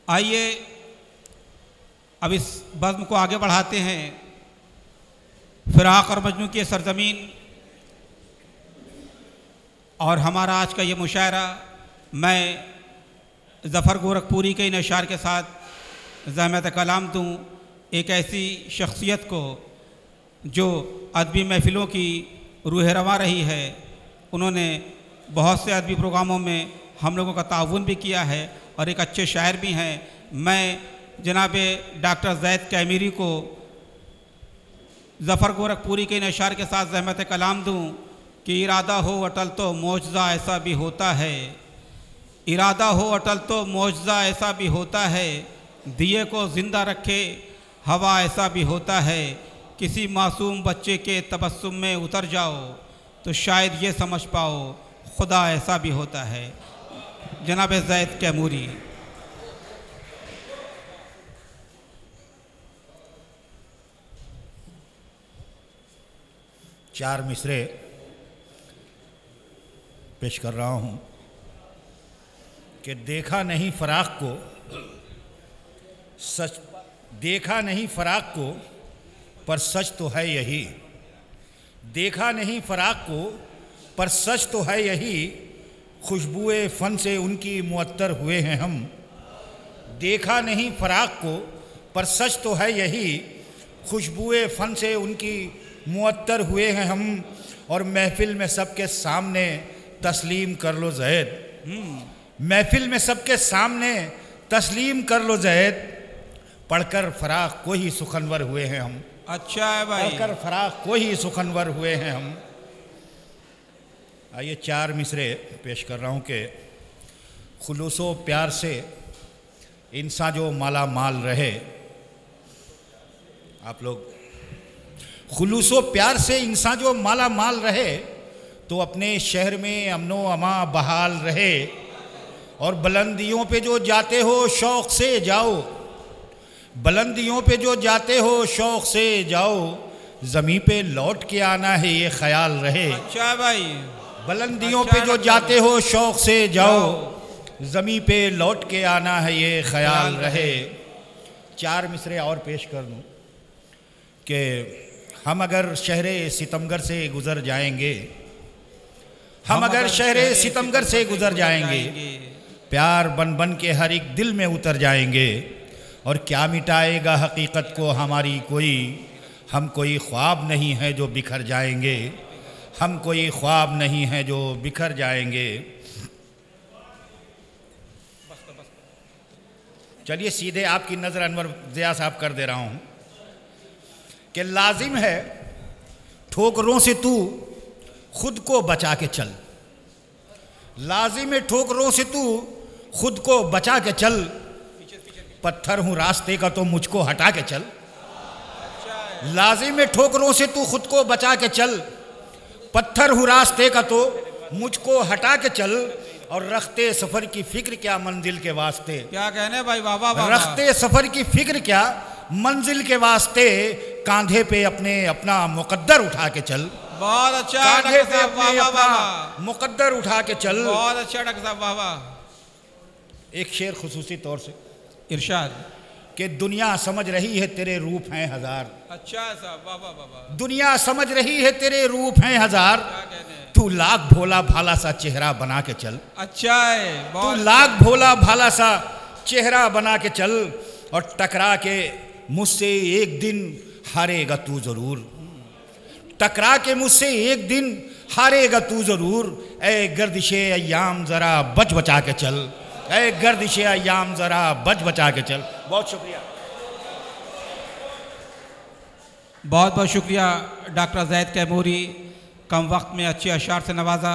आइए अब इस बज़्म को आगे बढ़ाते हैं। फ़िराक़ और मजनू की सरज़मीन और हमारा आज का ये मुशायरा मैं ज़फ़र गोरखपुरी के इन अशार के साथ ज़हमत कलाम दूँ एक ऐसी शख्सियत को जो अदबी महफ़िलों की रूह रवा रही है। उन्होंने बहुत से अदबी प्रोग्रामों में हम लोगों का ताउन भी किया है और एक अच्छे शायर भी हैं। मैं जनाब डॉक्टर ज़ैद कैमरी को ज़फ़र गोरखपुरी के इन अशार के साथ ज़हमत कलाम दूँ कि इरादा हो अटल तो मौजज़ा ऐसा भी होता है, इरादा हो अटल तो मौजज़ा ऐसा भी होता है, दिए को ज़िंदा रखे हवा ऐसा भी होता है, किसी मासूम बच्चे के तबस्सुम में उतर जाओ तो शायद ये समझ पाओ खुदा ऐसा भी होता है। जनाब ज़ैद कैमूरी। चार मिसरे पेश कर रहा हूँ कि देखा नहीं फ़राक़ को सच, देखा नहीं फ़राक़ को पर सच तो है यही, देखा नहीं फ़राक़ को पर सच तो है यही, खुशबुए फ़न से उनकी मुअत्तर हुए हैं हम। देखा नहीं फ़राक़ को पर सच तो है यही, खुशबुए फ़न से उनकी मुअत्तर हुए हैं हम। और महफ़िल में सबके सामने तस्लीम कर लो ज़ैद, महफ़िल में सबके सामने तस्लीम कर लो ज़ैद, पढ़कर फ़राक़ को ही सुखनवर हुए हैं हम। अच्छा है भाई। पढ़कर फ़राक़ को ही सुखनवर हुए हैं हम। आइए चार मिसरे पेश कर रहा हूँ कि खुलूसो प्यार से इंसान जो माला माल रहे, आप लोग, खुलूसो प्यार से इंसान जो माला माल रहे तो अपने शहर में अमनो अमा बहाल रहे। और बुलंदियों पे जो जाते हो शौक़ से जाओ, बुलंदियों पे जो जाते हो शौक़ से जाओ, ज़मीं पे लौट के आना है ये ख्याल रहे। अच्छा भाई। बुलंदियों पे जो जाते हो शौक़ से जाओ, ज़मीं पे लौट के आना है ये ख्याल रहे। चार मिसरे और पेश कर दूँ कि हम अगर शहरे सितमगर से गुज़र जाएंगे, हम अगर शहरे सितमगर से गुज़र जाएंगे, प्यार बन बन के हर एक दिल में उतर जाएंगे। और क्या मिटाएगा हकीकत को हमारी कोई, हम कोई ख्वाब नहीं है जो बिखर जाएंगे, हम कोई ख्वाब नहीं है जो बिखर जाएंगे। चलिए सीधे आपकी नज़र अनवर ज़िया साहब कर दे रहा हूँ कि लाजिम है ठोकरों से तू खुद को बचा के चल, लाजिम है ठोकरों से तू खुद को बचा के चल, पत्थर हूँ रास्ते का तो मुझको हटा के चल। लाजिम है ठोकरों से तू खुद को बचा के चल, पत्थर हूँ रास्ते का तो मुझको हटा के चल। और रखते सफ़र की फ़िक्र क्या मंजिल के वास्ते, क्या कहने भाई बाबा, रखते सफ़र की फ़िक्र क्या मंजिल के वास्ते, कांधे पे अपने अपना मुकद्दर उठा के चल। बहुत अच्छा, कांधे पे अपने अपना मुकद्दर उठा के चल। बहुत अच्छा डॉक्टर साहब, वाह वाह। एक शेर खुसूसी तौर से इरशाद कि दुनिया समझ रही है तेरे रूप हैं हजार। अच्छा है साहब, वाह वाह वाह। दुनिया समझ रही है तेरे रूप हैं हजार, तू लाख भोला भाला सा चेहरा बना के चल। अच्छा है, तू लाख भोला भाला सा चेहरा बना के चल। और टकरा के मुझसे एक दिन हारेगा तू ज़रूर, टकरा के मुझसे एक दिन हारेगा तू ज़रूर। ए गर्दिशे अय्याम ज़रा बच बचा के चल, ए गर्दिशे अय्याम ज़रा बच बचा के चल। बहुत शुक्रिया, बहुत बहुत शुक्रिया डॉक्टर ज़ैद कैमूरी, कम वक्त में अच्छे अशार से नवाजा।